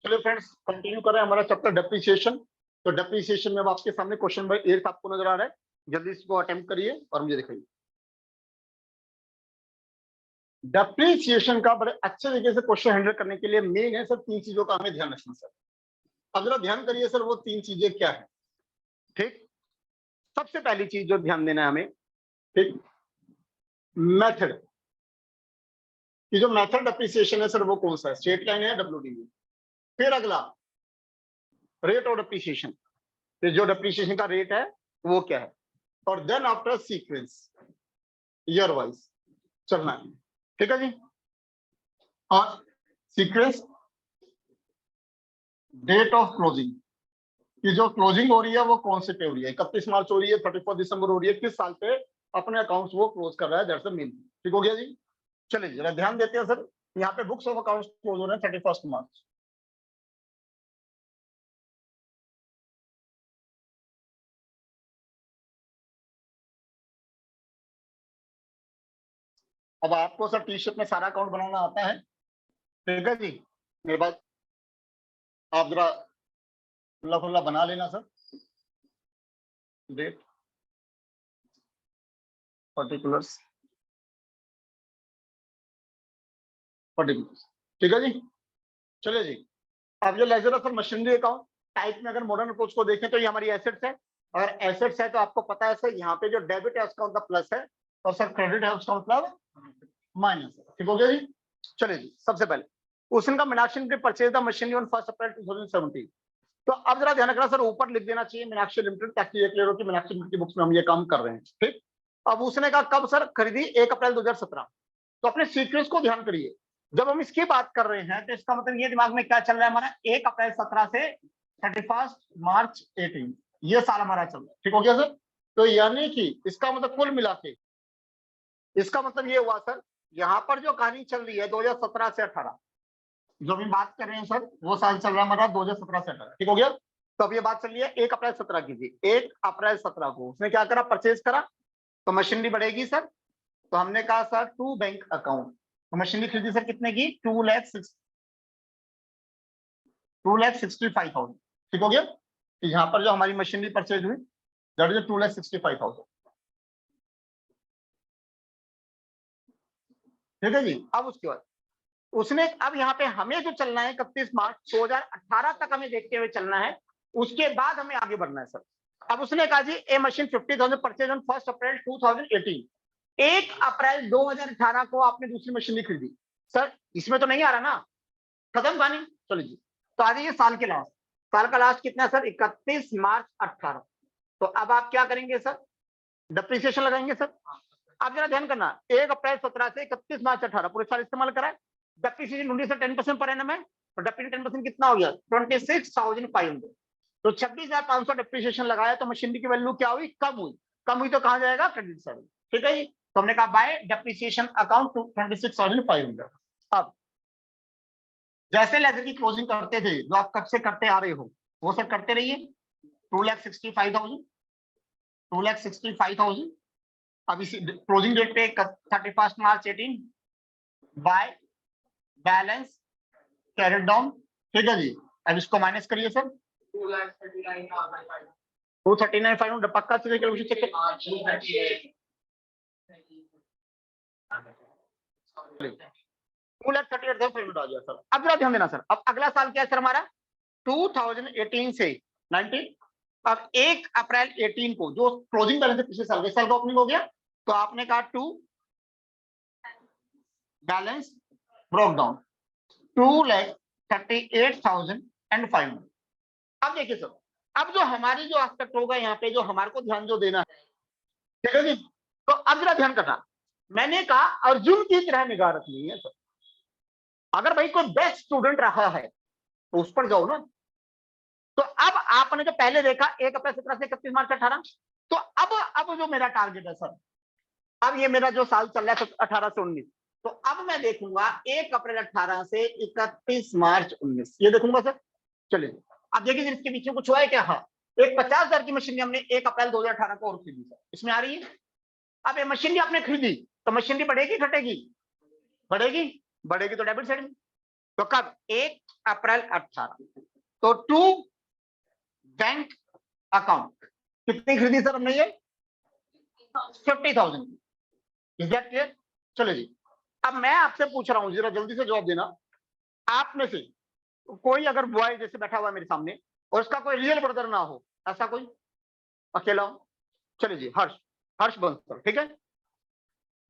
चलिए friends, continue कर रहे हैं हमारा चैप्टर डेप्रिसिएशन। तो डेप्रिसिएशन में अब आपके सामने क्वेश्चन नंबर 8 आपको नजर आ रहा है। जल्दी इसको अटेम्प्ट करिए और मुझे दिखाइए। डेप्रिसिएशन का बड़े अच्छे तरीके से क्वेश्चन हैंडल करने के लिए मेन है सर 3 चीजों का हमें ध्यान रखना सर। अब जरा ध्यान करिए सर, वो 3 चीजें क्या है। ठीक, सबसे पहली चीज जो ध्यान देना है हमें, ठीक, मेथड की जो मेथड डेप्रिसिएशन है सर वो कौन सा है, स्ट्रेट लाइन है, डब्ल्यूडीवी। फिर अगला रेट ऑफ डेप्रिसिएशन, जो डेप्रिसिएशन का रेट है वो क्या है। और then after sequence year wise चलना है। ठीक है जी। और सीक्वेंस डेट ऑफ क्लोजिंग की जो क्लोजिंग हो रही है वो कौन से पे हो रही है, 31 मार्च हो रही है, 31 दिसंबर हो रही है, किस साल पे अपने अकाउंट्स वो क्लोज कर रहा है, दैट्स द मेन। ठीक हो गया जी। चलिए जरा ध्यान देते हैं सर, यहाँ पे बुक्स ऑफ अकाउंट्स क्लोज हो रहे हैं 31 मार्च। अब आपको सर टी शर्ट में सारा अकाउंट बनाना आता है, ठीक है जी। मेरे पास आप जरा खुला खुला बना लेना सर। डेट पर्टिकुलर्स, ठीक है जी। चलिए जी, अब ये ledger sir machinery account type में अगर मॉडर्न अप्रोच को देखें तो ये हमारी एसेट्स है। अगर एसेट्स है तो आपको पता है सर यहाँ पे जो डेबिट है उसका मतलब प्लस है और सर क्रेडिट है उसका मतलब माइनस है। ठीक हो गया जी। चलिए जी, सबसे पहले उसका Meenakshi purchase the machinery on 1 अप्रैल 2017। तो अब जरा ध्यान रखना सर, ऊपर लिख देना चाहिए मीनाक्षी लिमिटेड, ताकि ये क्लियर हो कि मीनाक्षी लिमिटेड की बुक्स में हम ये काम कर रहे हैं। ठीक, अब उसने कहा कब सर, खरीदी 1 अप्रैल 2017। तो अपने सीक्वेंस को ध्यान करिए, जब हम इसकी बात कर रहे हैं तो इसका मतलब ये दिमाग में क्या चल रहा है हमारा, 1 अप्रैल 17 से 31 मार्च 18, ये साल हमारा चल रहा है। ठीक हो गया सर। तो यानी कि इसका मतलब कुल मिला के इसका मतलब ये हुआ सर, यहाँ पर जो कहानी चल रही है 2017 से 18, जो हम बात कर रहे हैं सर वो साल चल रहा है हमारा 2017 से 18। ठीक हो गया। तो अब ये बात चल रही है 1 अप्रैल 17 की थी, 1 अप्रैल 17 को उसने क्या करा, परचेज करा, तो मशीनरी बढ़ेगी सर। तो हमने कहा सर टू बैंक अकाउंट, तो मशीनरी खरीदी सर कितने की, 2,65,000। ठीक हो गया। तो यहाँ पर जो हमारी मशीनरी परचेज हुई दैट इज 2,65,000। ठीक है जी। अब उसके बाद उसने, अब यहाँ पे हमें जो चलना है 31 मार्च 2018 तक हमें देखते हुए चलना है, उसके बाद हमें आगे बढ़ना है सर। अब उसने कहा जी ए मशीन 50,000 परचेज ऑन 1 अप्रैल 2018। 1 अप्रैल 2018 को आपने दूसरी मशीनरी खरीदी सर, इसमें तो नहीं आ रहा ना, खत्म कहानी। चलो जी, तो आ जाइए साल के लास्ट, साल का लास्ट कितना है सर, 31 मार्च 18। तो अब आप क्या करेंगे सर, डेप्रिसिएशन लगाएंगे सर। आप जरा ध्यान करना, 1 अप्रैल 17 से 31 मार्च 18 पूरे साल इस्तेमाल करा है। डेप्रिसिएशन 19 से 10% पर एनम है, तो डेप्रिसिएशन 10% कितना हो गया, 26,500। तो 26,500 डेप्रिसिएशन लगाया तो मशीनरी की वैल्यू क्या हुई, कम हुई। कम हुई तो कहां जाएगा, क्रेडिट साइड। ठीक है जी। तो हमने कहा बाय डेप्रिसिएशन अकाउंट 26,500। अब जैसे लेजर की क्लोजिंग करते थे, जो आप कब से करते आ रहे हो वो सब करते रहिए। 2,65,000, 2,65,000। अब इसी क्लोजिंग डेट पे 31 मार्च 18 बाय बैलेंस कैरेट डाउन। ठीक है जी। अब इसको माइनस करिए सर, 239,500 पक्का से चेक करिए। 2,38,500 आ गया सर। अब जरा ध्यान देना सर, अब अगला साल क्या है सर हमारा, 2018 से 19। अब 1 अप्रैल 18 को जो क्लोजिंग बैलेंस है पिछले साल, इस साल का ओपनिंग हो गया, तो आपने कहा टू बैलेंस ब्रोक डाउन 2,38,500। अब देखिए सर, अब जो हमारी जो एस्पेक्ट होगा यहाँ पे, जो हमारे को ध्यान जो देना है, ठीक है जी। तो अब जरा ध्यान करना, मैंने कहा अर्जुन की तरह निगाह रखनी है सर। अगर भाई कोई बेस्ट स्टूडेंट रहा है तो उस पर जाओ ना। तो अब आपने जो पहले देखा 1 अप्रैल 17 से 31 मार्च 18, तो अब जो मेरा टारगेट है सर, अब ये मेरा जो साल चल रहा है 18 से 19, तो अब मैं देखूंगा 1 अप्रैल 18 से 31 मार्च 19, ये देखूंगा सर। चलिए अब देखिए इसके पीछे कुछ हुआ है क्या, हाँ, एक 50,000 की मशीनरी हमने 1 अप्रैल 2018 को और खरीदी सर, इसमें आ रही है। अब ये मशीनरी आपने खरीदी तो मशीनरी बढ़ेगी घटेगी, बढ़ेगी, बढ़ेगी तो डेबिट साइड में। तो कब? 1 अप्रैल 18। तो 2 बैंक अकाउंट कितनी खरीदी सर हमने? ये 50,000। Is that clear? चलो जी, अब मैं आपसे पूछ रहा हूं, जरा जल्दी से जवाब देना। आप में से कोई अगर बॉय जैसे बैठा हुआ है मेरे सामने और उसका कोई रियल ब्रदर ना हो, ऐसा कोई अकेला हो? चलिए जी, हर्ष, हर्ष बंसल, ठीक है।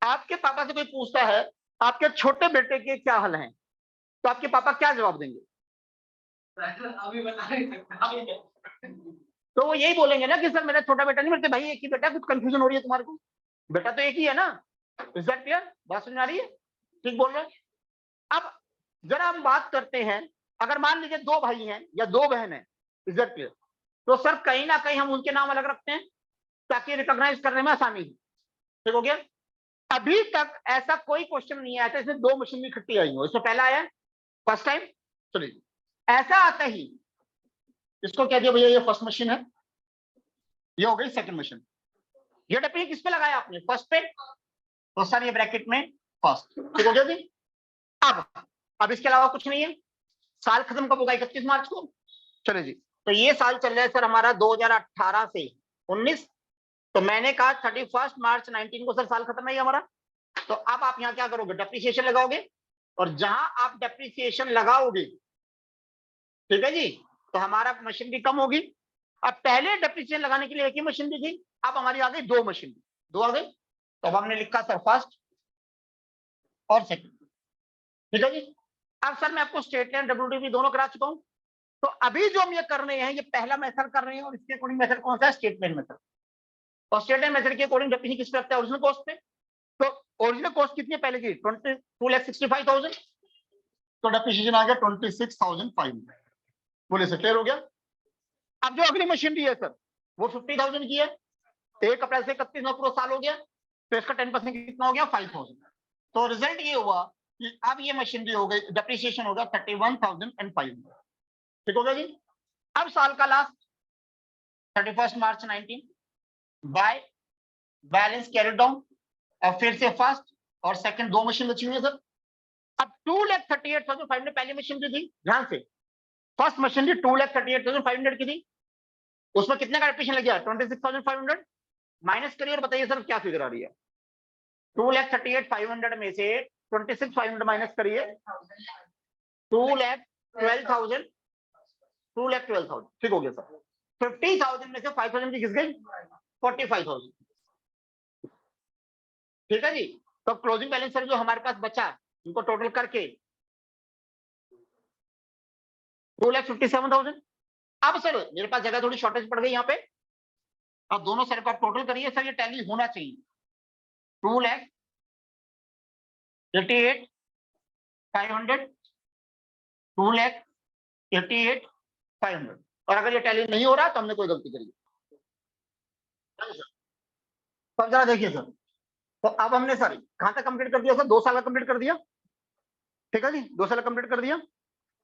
आपके पापा से कोई पूछता है आपके छोटे बेटे के क्या हाल हैं, तो आपके पापा क्या जवाब देंगे? अभी बता नहीं सकता। तो वो यही बोलेंगे ना कि सर मेरा छोटा बेटा नहीं, मेरे भाई एक ही बेटा, कुछ कंफ्यूजन हो रही है तुम्हारे को, बेटा तो एक ही है ना। Is that clear? बात समझ आ रही है? ठीक बोल रहे हैं। अब जरा हम बात करते हैं, अगर मान लीजिए 2 भाई हैं या 2 बहन है, इज दैट क्लियर? तो सर कहीं ना कहीं हम उनके नाम अलग रखते हैं ताकि रिकॉग्नाइज करने में आसानी हो। ठीक हो गया? अभी तक ऐसा कोई क्वेश्चन नहीं आया था इसमें 2 मशीन इकट्ठी आई हो। इसमें पहला आया फर्स्ट टाइम। चलिए, ऐसा आता ही इसको कह दिया भैया ये फर्स्ट मशीन है, ये हो गई सेकंड मशीन। ये डब्बी किस पे लगाया आपने? फर्स्ट पे। तो सर ये ब्रैकेट में फर्स्ट। ठीक हो गया जी? अब इसके अलावा कुछ नहीं है। साल खत्म कब होगा? 31 मार्च को। चलो जी, तो ये साल चल रहा है सर हमारा 2018 से 19। तो मैंने कहा 31 मार्च 19 को सर साल खत्म है हमारा। तो अब आप यहाँ क्या करोगे? डेप्रिसिएशन लगाओगे, और जहां आप डेप्रिसिएशन लगाओगे, ठीक है जी, तो हमारा मशीनरी कम होगी। अब पहले डेप्रिसिएशन लगाने के लिए एक ही मशीनरी थी, अब हमारी आ गई 2 मशीनरी, 2 आ गई। तो अब हमने लिखा सर फर्स्ट और सेकंड। ठीक है जी? अब सर मैं आपको स्टेट लाइन डब्ल्यूडीपी दोनों करा चुका हूं। तो अभी जो हम ये कर रहे हैं, ये पहला मेथड कर रहे हैं, और इसके अकॉर्डिंग मेथड कौन सा है? State line method. और स्टेट लाइन मेथड के अकॉर्डिंग डेप्रिसिएशन किस पे लगता है? ओरिजिनल कॉस्ट पे। तो ओरिजिनल कॉस्ट कितनी है पहले की? 2,65,000। तो डेप्रिसिएशन आ गया 26,500। बोले सर क्लियर हो गया? अब जो अगली मशीनरी है सर वो 50,000 की है। 1 अप्रैल से 31 में पूरा साल हो गया, तो इसका 10% कितना हो गया? 5,000। तो रिजल्ट ये हुआ कि अब ये मशीनरी हो गई, डेप्रिसिएशन होगा 31,500। ठीक हो गया जी? अब साल का last 31 March 19 by balance carry down, और फिर से फर्स्ट और सेकंड 2 मशीन बची हुई है सर। अब 2,38,500 पहली मशीनरी थी, ध्यान से, फर्स्ट मशीनरी 2,38,500 की थी। उसमें कितने का डेप्रिसिएशन लग गया? 26,500 माइनस करिए और बताइए सर क्या फिगर आ रही है? 2,38,500 में से 26,500 माइनस करिए, 2,12,000। 2,12,000 ठीक हो गया सर। 50,000 में से 5,000 की किस गई? 45,000। ठीक है जी? तो क्लोजिंग बैलेंस सर जो हमारे पास बचा, इनको टोटल करके 2,57,000। अब सर मेरे पास जगह थोड़ी शॉर्टेज पड़ गई यहाँ पे। अब दोनों सर का टोटल करिए सर, ये टैली होना चाहिए। 2,88,500, 2,88,500। और अगर ये टैली नहीं हो रहा तो हमने कोई गलती करी। तो अब जरा देखिए सर, तो अब हमने सर कहां तक कंप्लीट कर दिया सर? 2 साल का कंप्लीट कर दिया। ठीक है जी, 2 साल कंप्लीट कर दिया।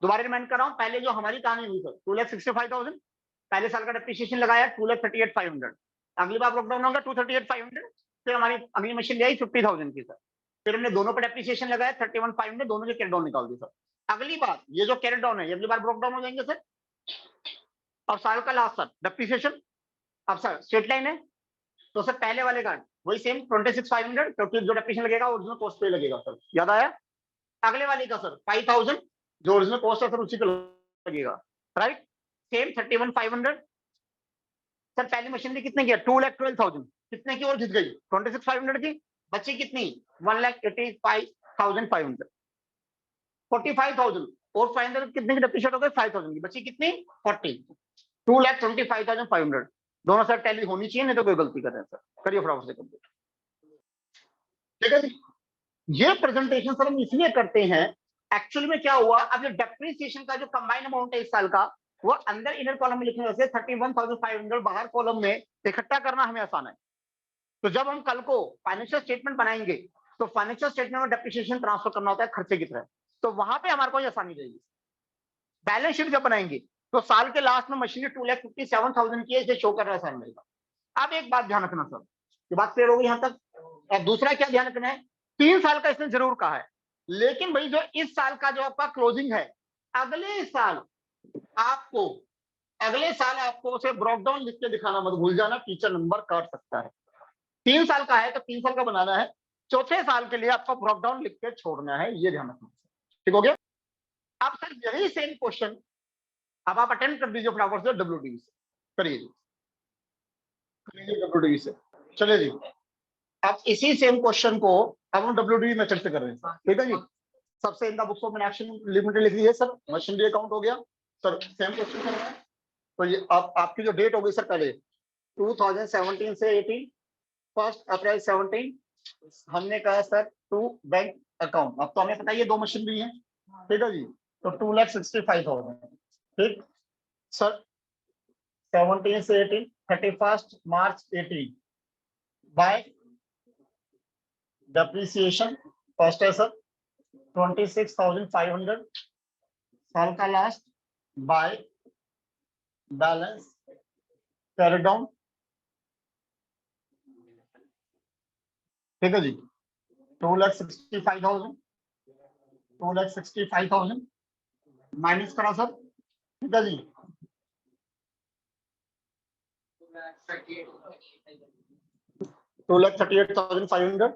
दोबारा रिमाइंड कर रहा हूं, पहले जो हमारी कहानी हुई सर 2,65,000, पहले साल का डेप्रिसिएशन लगाया 2,38,500। अगली बार लॉकडाउन होगा 2,38,500। फिर हमारी अगली मशीन ले आई 50,000 की सर। फिर हमने दोनों पर डेप्रिसिएशन लगाया 31,500, दोनों के कैरी डाउन निकाल दी सर। अगली बार ये जो कैरी डाउन है ये अगली बार ब्रेक डाउन हो जाएंगे सर। अब साल का लास्ट सर डेप्रिसिएशन। अब सर स्ट्रेट लाइन है, तो सर पहले वाले का वही सेम 26,500, क्योंकि जो डेप्रिसिएशन लगेगा ओरिजिनल कॉस्ट पे लगेगा सर, याद आया? अगले वाले का सर 5,000 जो ओरिजिनल कॉस्ट है सर उसी पे लगेगा, राइट? सेम 31,500। सर पहली मशीन ने कितने किया? 2,12,000। कितने की और जीत गई? 26,500 की। बची कितनी? 1,85,500। 45,000 और 500 कितने की डेप्रिशिएट हो गए? 5,000 की। बची कितनी? 40। 2,25,500। दोनों सर टैली होनी चाहिए, नहीं तो कोई गलती कर रहे हैं सर। करिए फटाफट से कंप्लीट। ठीक है जी? ये प्रेजेंटेशन सर हम इसलिए करते हैं, एक्चुअली में क्या हुआ, अब जो डेप्रिसिएशन का जो कंबाइंड अमाउंट है इस साल का, वो अंदर इनर कॉलम में लिखने से 31,500 बाहर कॉलम में इकट्ठा करना हमें आसान है। तो जब हम कल को फाइनेंशियल स्टेटमेंट बनाएंगे, तो फाइनेंशियल स्टेटमेंट में डेप्रिसिएशन ट्रांसफर करना होता है खर्चे की तरह, तो वहां पे हमारे को आसानी रहेगी। बैलेंस शीट जब बनाएंगे तो साल के लास्ट में मशीनरी 2,57,000 की है, इसे शो कर रहा है सर मेरे का। अब एक बात ध्यान रखना सर, ये बात क्लियर हो गई यहां तक? और दूसरा क्या ध्यान रखना है, 3 साल का इसने जरूर कहा है, लेकिन भाई जो इस साल का जो आपका क्लोजिंग है, अगले साल आपको उसे ब्रॉक डाउन लिख के दिखाना मत भूल जाना, टीचर नंबर काट सकता है। 3 साल का है तो 3 साल का बनाना है, चौथे साल के लिए आपको ब्रॉक डाउन लिख के छोड़ना है, ये ध्यान रखना। ठीक हो गया। अब सर यही सेम क्वेश्चन अब आप अटेंड कर दीजिए फटाफट से डब्ल्यूडी से, करिए जी, डब्ल्यूडी से। चलिए जी, अब इसी सेम क्वेश्चन को अब हम डब्ल्यूडी में चर्चा कर रहे हैं। ठीक है जी, सबसे in the books of action limited लिख लीजिए सर, मशीनरी अकाउंट हो गया सर, सेम क्वेश्चन कर रहे हैं। तो ये आपकी जो डेट हो गई सर, पहले 2017 से 18, 1 अप्रैल 17 हमने कहा सर टू बैंक अकाउंट। अब तो हमें पता है ये 2 मशीनरी है, ठीक है जी, तो 2,65,000। ठीक सर, 17 से 18, 31 मार्च 18 बाय डेप्रिसिएशन फर्स्ट है सर 26,500, साल का last by balance carry down. ठीक है जी, 2,65,000 माइनस करा सर। ठीक है जी, 2,38,500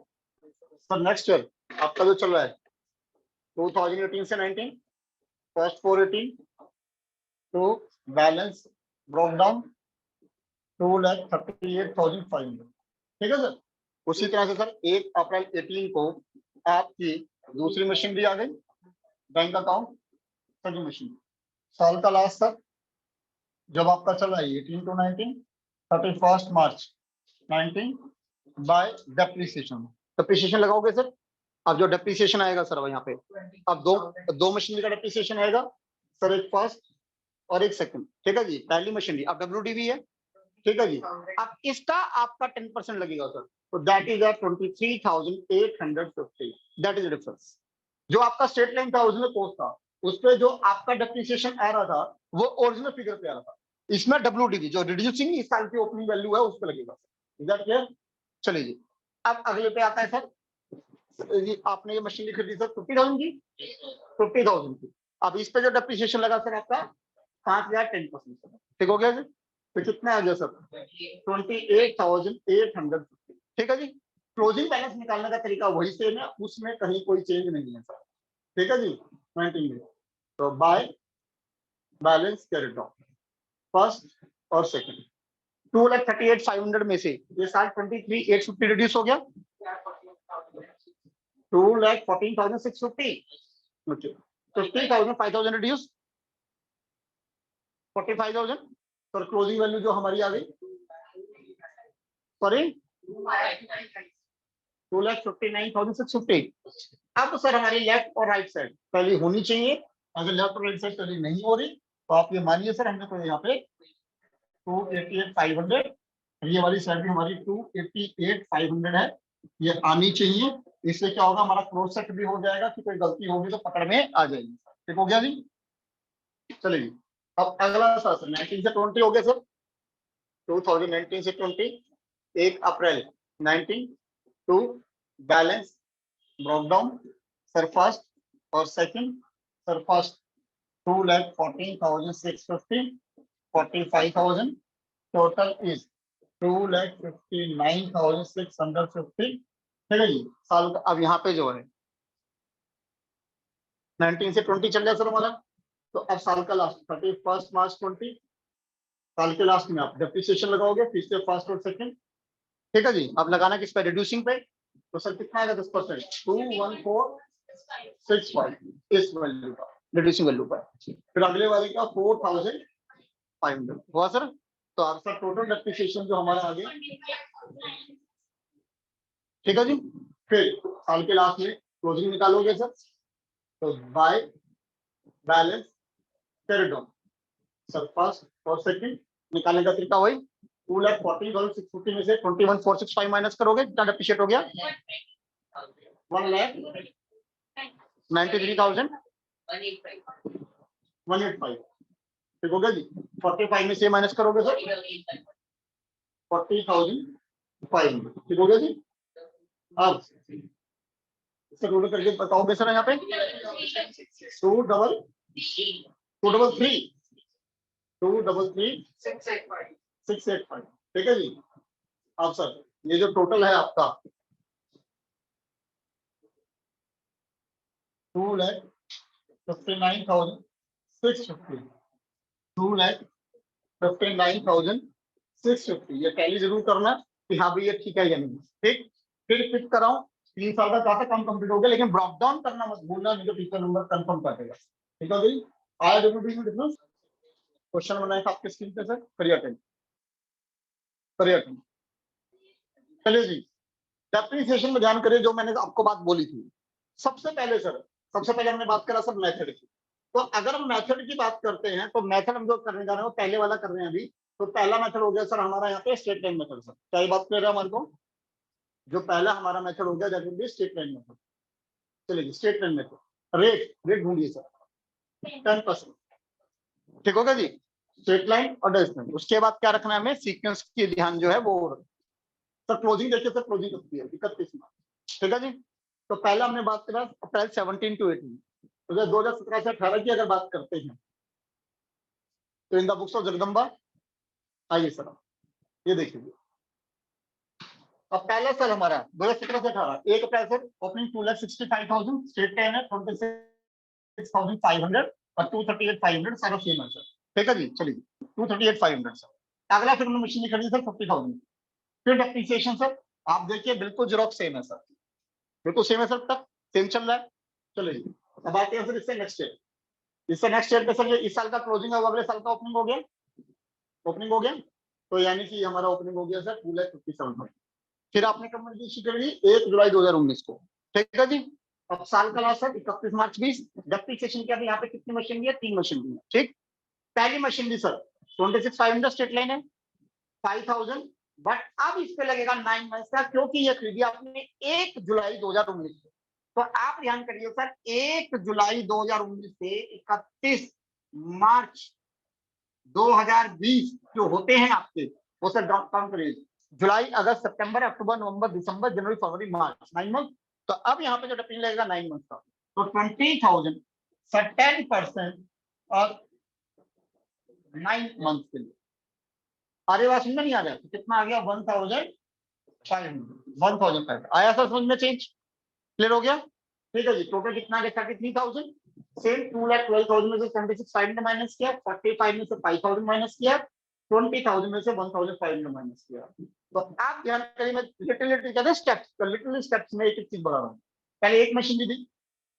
सर। नेक्स्ट ईयर आपका जो चल रहा है 2018 से 19, first 418 to balance broke down 2,38,500। ठीक है सर। उसी तरह से सर 1 अप्रैल 18 को आपकी दूसरी मशीनरी आ गई, बैंक अकाउंट सभी मशीन। साल का लास्ट सर जब आपका चल रहा है 18 to 19, 31 March 19 by depreciation. Depreciation लगाओगे सर, अब जो डेप्रिसिएशन आएगा सर यहाँ पे, अब दो मशीनरी का डेप्रिसिएशन आएगा सर, एक फर्स्ट और एक सेकंड। ठीक है जी, पहली मशीनरी अब डब्ल्यूडीवी है। ठीक है जी, अब इसका आपका 10% लगेगा सर, तो that is 23,850, that is difference. जो आपका स्टेट लाइन था ओरिजिनल कॉस्ट था, उस पर जो आपका डेप्रिसिएशन आ रहा था वो ओरिजिनल फिगर पे आ रहा था, इसमें डब्ल्यूडीवी जो रिड्यूसिंग इस साल की ओपनिंग वैल्यू है उस पर लगेगा। Is that clear? चलिए जी, अब अगले पे आता है सर, ये आपने ये मशीन खरीदी सर 50,000 की, 50,000 की। अब इस पे जो डेप्रिसिएशन लगा सर आपका 5,000, 10%। ठीक हो गया जी, तो कितना आ गया सर 28,850। ठीक है जी, क्लोजिंग बैलेंस निकालने का तरीका वही सेम है, उसमें कहीं कोई चेंज नहीं है सर। ठीक है जी, 19 में तो by balance carry down first और सेकंड 2,38,500 में से ये साल 23,850 रिड्यूस हो गया 2,14,650। Okay, 50,000 5,000 reduce 45,000 sir. Closing value जो हमारी आ गई सॉरी 2,59,650। अब सर हमारी लेफ्ट और राइट साइड पहले होनी चाहिए, अगर लेफ्ट और राइट साइड पहले नहीं हो रही तो आप ये मानिए सर हमने तो यहाँ पे 288,500, ये वाली साइड भी हमारी 288,500 है, ये आनी चाहिए। इससे क्या होगा, हमारा क्रॉस सेट भी हो जाएगा कि कोई गलती होगी तो पकड़ में आ जाएगी। ठीक हो गया जी, चलिए अब अगला सर 19 से 20 हो गया सर, 2019 से 20, 1 April 19 to balance broke down sir first और second. Sir first 2,14,650, 45,000, total is 2,59,650। ठीक है जी, साल का अब यहाँ पे जो है 19 से 20 चल रहा है सर हमारा, तो अब साल का लास्ट 31 मार्च 20, साल के लास्ट में आप डेप्रिसिएशन लगाओगे फिर से फर्स्ट और सेकंड। ठीक है जी, अब लगाना किस पे, रिड्यूसिंग पे, तो सर कितना आएगा 10%, 2,1465 इस वैल्यू का रिड्यूसिंग वैल्यू पर। फिर अगले वाले का 4,500 हुआ सर, तो आपका टोटल डेप्रिसिएशन जो हमारा आ गया। ठीक है जी, फिर साल के लास्ट में क्लोजिंग निकालोगे सर, तो by balance carry down sir first और सेकंड। निकालने का तरीका वही 2,40,650 में से 21,465 माइनस करोगे, कितना डेप्रिशिएट हो गया 1,93,185। ठीक हो गया जी, 45 में से माइनस करोगे सर 40,500। ठीक हो गया जी। अब इससे टोटल करके बताओगे सर यहाँ पे 233 ठीक है जी। अब सर ये जो टोटल है आपका 2,59,650 2,59,650 ये टैली जरूर करना कि हाँ भाई ये ठीक है या नहीं। ठीक, फिर फिट कराऊं 3 साल का काफी काम कंप्लीट हो गया, लेकिन ब्रॉक डाउन करना मत भूलना, नहीं तो टीचर नंबर कंफर्म कर देगा। ठीक है भाई, आया डब्ल्यूडी में डिफरेंस क्वेश्चन बनाए था आपके स्क्रीन पे सर, करिए अटेंड। चलिए जी, डेप्रिसिएशन में ध्यान करिए, जो मैंने आपको बात बोली थी। सबसे पहले हमने बात करा सर मेथड की। तो अगर हम मेथड की बात करते हैं तो मेथड हम जो करने जा रहे हैं वो पहले वाला कर रहे हैं अभी। तो पहला मेथड हो गया सर हमारा यहाँ पे स्ट्रेट लाइन मेथड। सर क्या ये बात कर रहे हैं हमारे को, जो पहला हमारा मेथड हो गया that will be straight line method. चलिए स्ट्रेट लाइन मेथड, रेट ढूंढिए सर 10%। ठीक होगा जी, स्ट्रेट लाइन और डेसिमल। उसके बाद क्या रखना है हमें, सीक्वेंस की ध्यान जो है वो सर। क्लोजिंग देखिए सर, क्लोजिंग कब है 31 मार्च। ठीक है जी। तो पहला हमने बात करा अप्रैल 17 to 18, तो 2017 से 18 की अगर बात करते हैं तो in the books of Jagdamba आइए सर, ये देखिए। अब पहला साल हमारा 2017 से 18, 1 अप्रैल से ओपनिंग 2,65,000, स्टेट लाइन है 26,500 और 238,500 सारा सेम है सर। ठीक है जी, चलिए 238,500 सर। अगला फिर हमने मशीन खरीदी सर 50,000। फिर डेप्रिसिएशन सर आप देखिए बिल्कुल जीरोक्स सेम है सर, बिल्कुल सेम है सर, तक सेम चल रहा है। चलिए अब आते हैं सर इससे नेक्स्ट ईयर। इससे नेक्स्ट ईयर पे सर इस साल का क्लोजिंग है, अगले साल का ओपनिंग हो गया, तो यानी कि हमारा ओपनिंग हो गया सर 2,57,000। फिर आपने कंपनी इश्यू कर दी 1 जुलाई 2019 को। ठीक है जी। अब साल का लास्ट सर 31 मार्च 20। डेप्रिसिएशन की यहाँ पे कितनी मशीन दी है, 3 मशीन दी है। ठीक, पहली मशीन दी सर 26,500 स्ट्रेट लाइन है 5,000, बट अब इस पे लगेगा 9 मंथ्स का, क्योंकि ये खरीदी आपने 1 जुलाई 2019 से। तो आप ध्यान करिए सर 1 जुलाई 2019 से 31 मार्च 2020 जो होते हैं आपके, वो सर काउंट करिए। जुलाई, अगस्त, सितंबर, अक्टूबर, नवंबर, दिसंबर, जनवरी, फरवरी, मार्च, 9 मंथ। तो अब यहाँ पे जो डिपेंड लगेगा 9 मंथ का, तो 20,000 सर 10% और 9 मंथ के लिए। अरे बात समझ नहीं आ रहा, तो कितना आ गया 1,500 आया सर, समझ में चेंज क्लियर हो गया। ठीक है जी, टोटल कितना आ गया 33,000। सेम 2,12,000 में से 76,500 माइनस किया, 45 में से 5,000 माइनस किया, 20,000 में से 1,500 माइनस किया। तो आप ध्यान करिए, मैं लिटिल स्टेप्स में एक चीज बढ़ा रहा हूँ। पहले एक मशीन दी,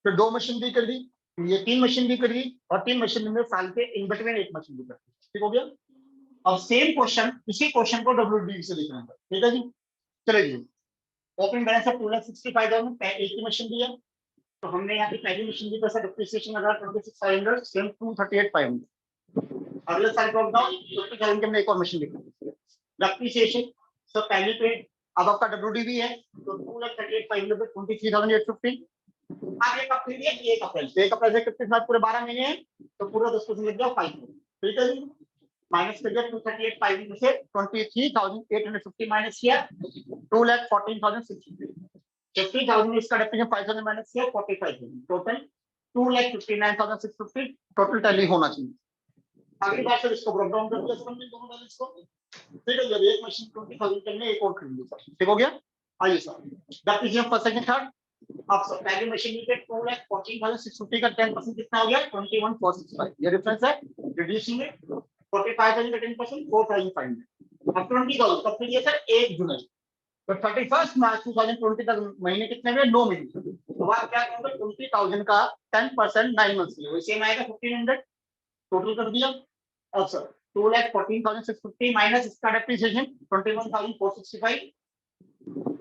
फिर 2 मशीन दी कर दी, ये 3 मशीन दी कर दी, और 3 मशीन में साल के इन बिटवीन 1 मशीन दी कर दी। ठीक हो गया। अब सेम क्वेश्चन, इसी क्वेश्चन को डब्ल्यूडी से लिखना है। ठीक है जी, चलिए ओपनिंग बैलेंस है 2,65,000, एक ही मशीन दी है, तो हमने यहाँ पे पहली मशीन की पैसा डिप्रिसिएशन लगा 26,500, सेम 238,500। अगले साल ड्रॉप डाउन 50,000 के हमने एक और मशीन लिखी डिप्रिसिएशन। सो पहली पे अब आपका डब्ल्यूडीबी है, तो 2,38,500 पे 23,850। अब एक अप्रैल है, 1 अप्रैल से 31 मार्च पूरे 12 महीने हैं, तो पूरा 10% लग गया 5। ठीक है जी, माइनस कर दिया 238,500 से 23,850 माइनस किया 2,14,650। 50,000 इसका डेप्रिसिएशन 5,000 माइनस किया 45,000, टोटल 2,59,650 टोटल टैली होना चाहिए। अगली बात सर इसको ब्रेक डाउन कर दिया सर हमने दोनों बैलेंस को। ठीक है, जब एक मशीन 20,000 करने एक और खरीद ली सर। ठीक हो गया। आइए sir depreciation first second third. अब सर पहली मशीन के 2,14,650 का 10% कितना हो गया 21,465। ये डिफरेंस है, रिड्यूसिंग है 45,000 का 10% 4,500। अब 20,000 कब खरीदिए सर 1 जुलाई, तो 31 मार्च 2020 तक महीने कितने हुए 9 महीने। तो आप क्या करोगे 20,000 का 10% 9 मंथ्स के लिए सेम आएगा 1,500 टोटल कर दिया। अब सर 2,14,650 माइनस इसका डेप्रिसिएशन 21,465,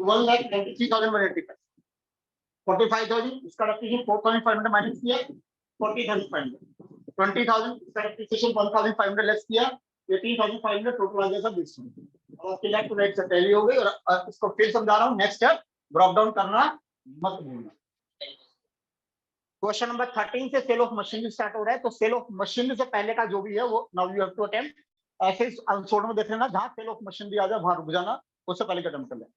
1,93,185, 45,000 इसका डेप्रिसिएशन 4,500 माइनस किया 40,500, 20,000 इसका डेप्रिसिएशन 1,500 लेस किया 18,500, टोटल आ गया सर 20,000। आपकी लेफ्ट टू राइट से टैली हो गई। और इसको फिर समझा रहा हूँ, नेक्स्ट स्टेप ड्रॉप डाउन करना मत भूलना। क्वेश्चन नंबर 13 से सेल ऑफ मशीनरी स्टार्ट हो रहा है, तो सेल ऑफ मशीनरी से पहले का जो भी है वो now you have to attempt. ऐसे आंसर में देख लेना, जहां सेल ऑफ मशीनरी आ जाए वहां रुक जाना, उससे पहले का अटेम्प्ट कर लेना।